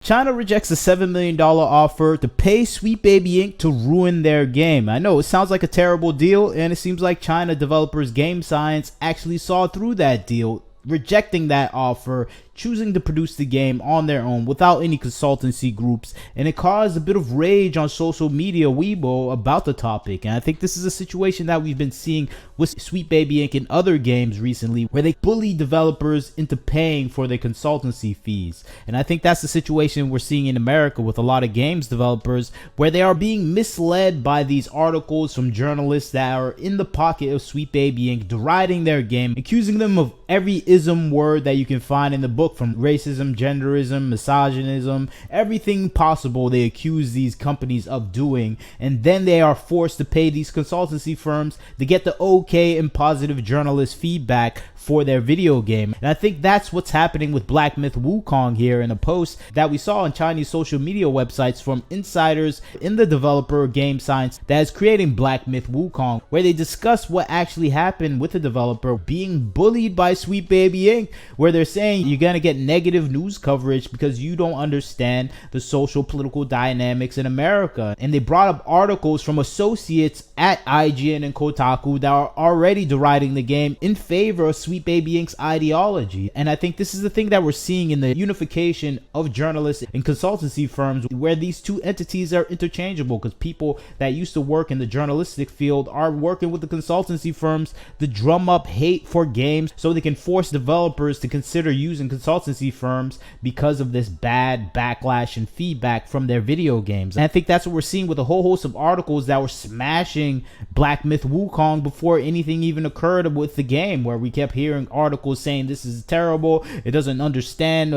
China rejects a $7 million offer to pay Sweetbaby Inc. to ruin their game. I know it sounds like a terrible deal, and it seems like China developers Game Science actually saw through that deal, rejecting that offer, choosing to produce the game on their own without any consultancy groups, and it caused a bit of rage on social media Weibo about the topic. And I think this is a situation that we've been seeing with Sweetbaby Inc. in other games recently, where they bully developers into paying for their consultancy fees. And I think that's the situation we're seeing in America with a lot of games developers, where they are being misled by these articles from journalists that are in the pocket of Sweetbaby Inc., deriding their game, accusing them of every ism word that you can find in the book, from racism, genderism, misogynism, everything possible they accuse these companies of doing, and then they are forced to pay these consultancy firms to get the okay and positive journalist feedback for their video game. And I think that's what's happening with Black Myth Wukong here in a post that we saw on Chinese social media websites from insiders in the developer Game Science that is creating Black Myth Wukong, where they discuss what actually happened with the developer being bullied by Sweetbaby Inc., where they're saying you're gonna get negative news coverage because you don't understand the social political dynamics in America. And they brought up articles from associates at IGN and Kotaku that are already deriding the game in favor of Sweetbaby Inc.'s ideology. And I think this is the thing that we're seeing in the unification of journalists and consultancy firms, where these two entities are interchangeable, because people that used to work in the journalistic field are working with the consultancy firms to drum up hate for games so they can force developers to consider using consultancy firms because of this bad backlash and feedback from their video games. And I think that's what we're seeing with a whole host of articles that were smashing Black Myth Wukong before anything even occurred with the game, where we kept hearing articles saying this is terrible, it doesn't understand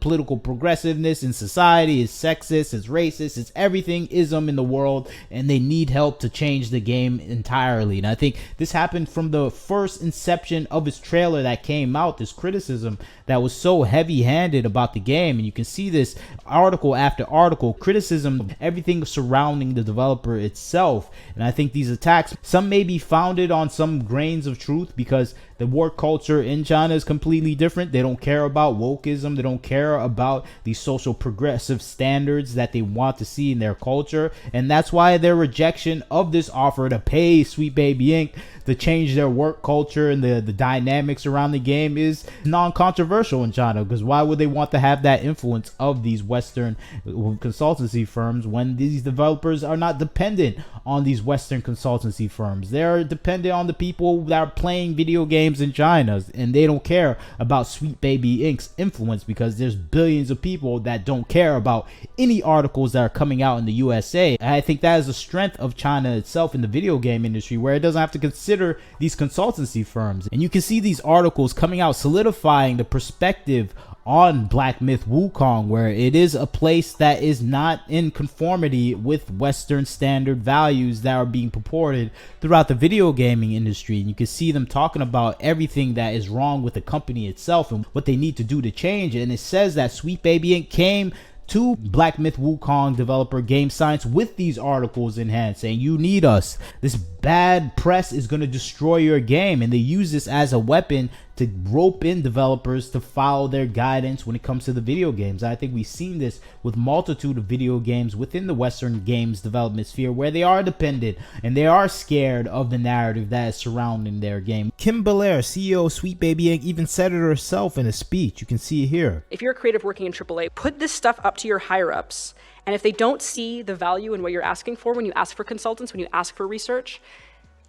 political progressiveness in society, it's sexist, it's racist, it's everything ism in the world, and they need help to change the game entirely. And I think this happened from the first inception of his trailer that came out, this criticism that was so heavy-handed about the game. And you can see this article after article, criticism, everything surrounding the developer itself. And I think these attacks, some may be founded on some grains of truth, because the work culture in China is completely different. They don't care about wokeism. They don't care about the social progressive standards that they want to see in their culture. And that's why their rejection of this offer to pay Sweetbaby Inc. to change their work culture and the dynamics around the game is non-controversial in China. Because why would they want to have that influence of these Western consultancy firms when these developers are not dependent on these Western consultancy firms? They're dependent on the people that are playing video games in China, and they don't care about Sweetbaby Inc.'s influence, because there's billions of people that don't care about any articles that are coming out in the USA. And I think that is the strength of China itself in the video game industry, where it doesn't have to consider these consultancy firms. And you can see these articles coming out solidifying the perspective on Black Myth Wukong, where it is a place that is not in conformity with Western standard values that are being purported throughout the video gaming industry. And you can see them talking about everything that is wrong with the company itself and what they need to do to change it. And it says that Sweetbaby Inc. came to Black Myth Wukong developer Game Science with these articles in hand, saying you need us. This bad press is going to destroy your game. And they use this as a weapon to rope in developers to follow their guidance when it comes to the video games. I think we've seen this with multitude of video games within the Western games development sphere, where they are dependent and they are scared of the narrative that is surrounding their game. Kim Belair, CEO of Sweetbaby Inc., even said it herself in a speech. You can see it here. If you're a creative working in AAA, put this stuff up to your higher ups. And if they don't see the value in what you're asking for when you ask for consultants, when you ask for research,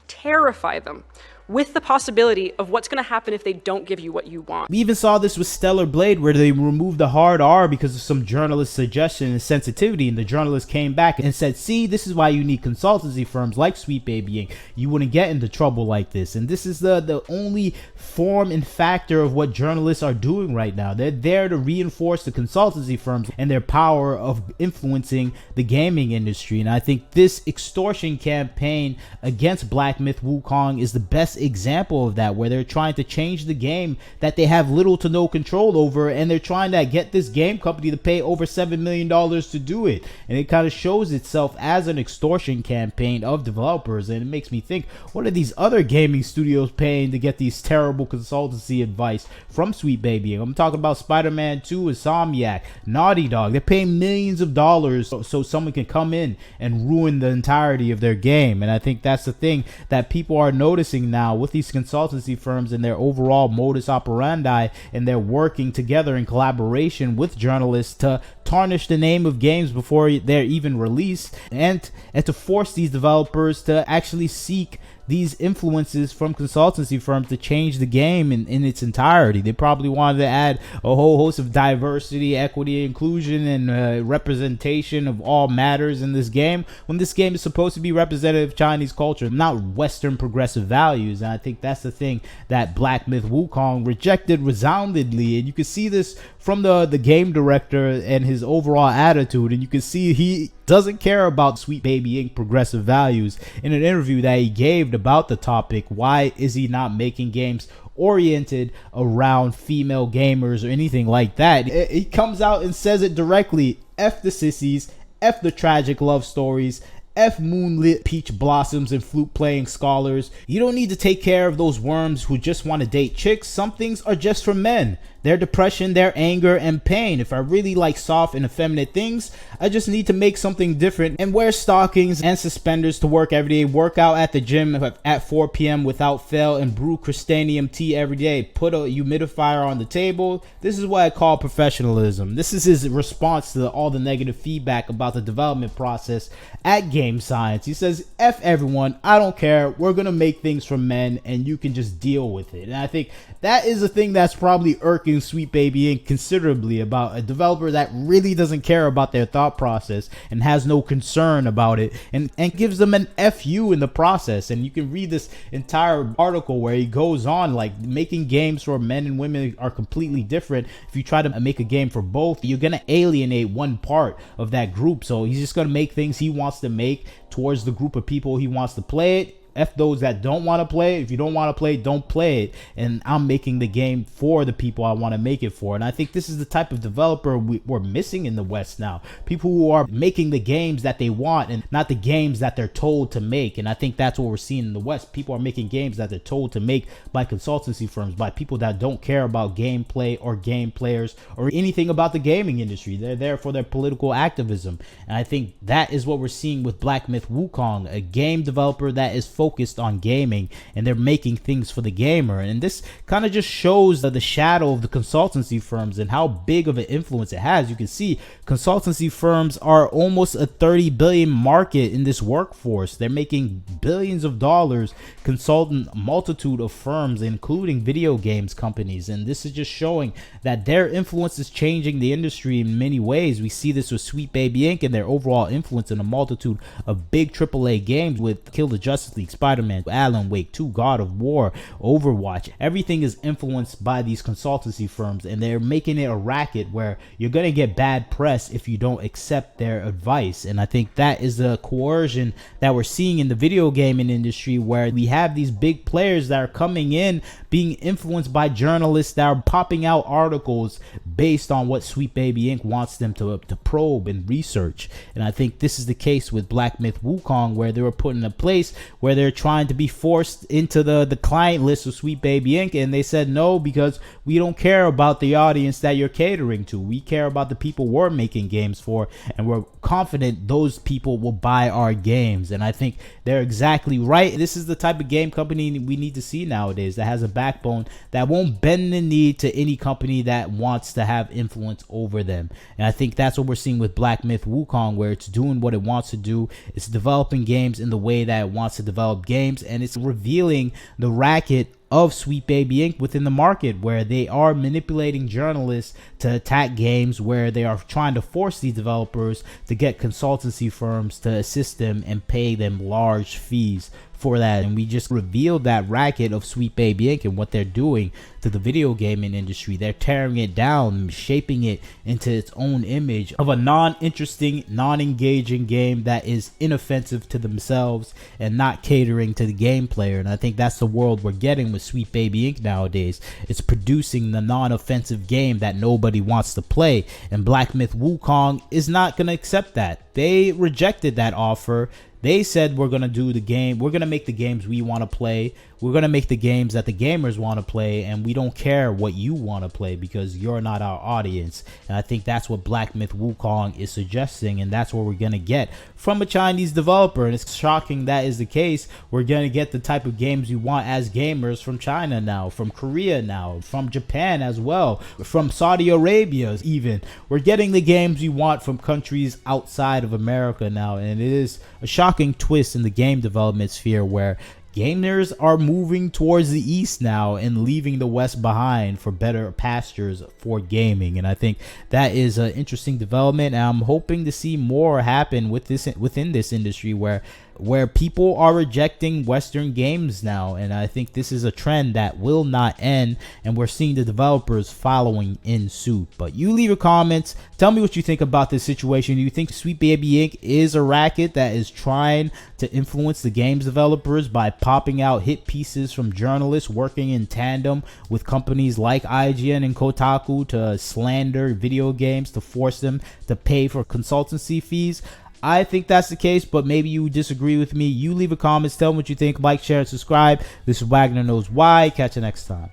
terrify them with the possibility of what's going to happen if they don't give you what you want. We even saw this with Stellar Blade, where they removed the hard R because of some journalist suggestion and sensitivity, and the journalist came back and said, see, this is why you need consultancy firms like Sweetbaby Inc. You wouldn't get into trouble like this. And this is the only form and factor of what journalists are doing right now. They're there to reinforce the consultancy firms and their power of influencing the gaming industry. And I think this extortion campaign against Black Myth Wukong is the best example of that, where they're trying to change the game that they have little to no control over, and they're trying to get this game company to pay over $7 million to do it. And it kind of shows itself as an extortion campaign of developers, and it makes me think, what are these other gaming studios paying to get these terrible consultancy advice from Sweetbaby? I'm talking about Spider-Man 2, Insomniac, Naughty Dog. They're paying millions of dollars so someone can come in and ruin the entirety of their game. And I think that's the thing that people are noticing now with these consultancy firms and their overall modus operandi, and they're working together in collaboration with journalists to tarnish the name of games before they're even released, and to force these developers to actually seek these influences from consultancy firms to change the game in its entirety. They probably wanted to add a whole host of diversity, equity, inclusion, and representation of all matters in this game, when this game is supposed to be representative of Chinese culture, not Western progressive values. And I think that's the thing that Black Myth Wukong rejected resoundingly. And you can see this from the game director and his overall attitude, and you can see he doesn't care about Sweetbaby Inc. progressive values. In an interview that he gave about the topic, why is he not making games oriented around female gamers or anything like that, he comes out and says it directly: F the sissies, F the tragic love stories, F moonlit peach blossoms and flute playing scholars. You don't need to take care of those worms who just want to date chicks. Some things are just for men. Their depression, their anger, and pain. If I really like soft and effeminate things, I just need to make something different and wear stockings and suspenders to work every day, work out at the gym at 4 p.m. without fail, and brew crystanium tea every day. Put a humidifier on the table. This is what I call professionalism. This is his response to all the negative feedback about the development process at Game Science. He says, F everyone, I don't care. We're going to make things for men and you can just deal with it. And I think that is a thing that's probably irking Sweetbaby Inc. considerably, about a developer that really doesn't care about their thought process and has no concern about it, and gives them an FU in the process. And you can read this entire article where he goes on, like, making games for men and women are completely different. If you try to make a game for both, you're gonna alienate one part of that group. So he's just gonna make things he wants to make towards the group of people he wants to play it. F those that don't want to play it. If you don't want to play it, don't play it. And I'm making the game for the people I want to make it for. And I think this is the type of developer we're missing in the West now. People who are making the games that they want and not the games that they're told to make. And I think that's what we're seeing in the West. People are making games that they're told to make by consultancy firms, by people that don't care about gameplay or game players or anything about the gaming industry. They're there for their political activism. And I think that is what we're seeing with Black Myth Wukong, a game developer that is focused on gaming, and they're making things for the gamer. And this kind of just shows the shadow of the consultancy firms and how big of an influence it has. You can see consultancy firms are almost a 30 billion market in this workforce. They're making billions of dollars consulting a multitude of firms, including video games companies. And this is just showing that their influence is changing the industry in many ways. We see this with Sweetbaby Inc. and their overall influence in a multitude of big AAA games with Kill the Justice League, Spider-Man, Alan Wake 2, God of War, Overwatch. Everything is influenced by these consultancy firms, and they're making it a racket where you're going to get bad press if you don't accept their advice. And I think that is the coercion that we're seeing in the video gaming industry, where we have these big players that are coming in, being influenced by journalists that are popping out articles based on what Sweetbaby Inc. wants them to probe and research. And I think this is the case with Black Myth Wukong, where they were put in a place where they're trying to be forced into the client list of Sweetbaby Inc. and they said no, because we don't care about the audience that you're catering to. We care about the people we're making games for, and we're confident those people will buy our games. And I think they're exactly right. This is the type of game company we need to see nowadays, that has a backbone, that won't bend the knee to any company that wants to have influence over them. And I think that's what we're seeing with Black Myth Wukong, where it's doing what it wants to do. It's developing games in the way that it wants to develop games, and it's revealing the racket of Sweetbaby Inc. within the market, where they are manipulating journalists to attack games, where they are trying to force these developers to get consultancy firms to assist them and pay them large fees for that. And we just revealed that racket of Sweetbaby Inc. and what they're doing to the video gaming industry. They're tearing it down, shaping it into its own image of a non-interesting, non-engaging game that is inoffensive to themselves and not catering to the game player. And I think that's the world we're getting with Sweetbaby Inc. nowadays. It's producing the non-offensive game that nobody wants to play, and Black Myth Wukong is not going to accept that. They rejected that offer. They said, we're going to do the game. We're going to make the games we want to play. We're going to make the games that the gamers want to play. And we don't care what you want to play because you're not our audience. And I think that's what Black Myth Wukong is suggesting. And that's what we're going to get from a Chinese developer. And it's shocking that is the case. We're going to get the type of games we want as gamers from China now, from Korea now, from Japan as well, from Saudi Arabia even. We're getting the games we want from countries outside of America now. And it is a shocking twist in the game development sphere where gamers are moving towards the east now and leaving the west behind for better pastures for gaming. And I think that is an interesting development, and I'm hoping to see more happen with this within this industry where people are rejecting Western games now. And I think this is a trend that will not end, and we're seeing the developers following in suit. But you leave your comments, tell me what you think about this situation. Do you think Sweetbaby Inc. is a racket that is trying to influence the games developers by popping out hit pieces from journalists working in tandem with companies like IGN and Kotaku to slander video games to force them to pay for consultancy fees? I think that's the case, but maybe you disagree with me. You leave a comment, tell me what you think, like, share, and subscribe. This is Wagner Knows Why. Catch you next time.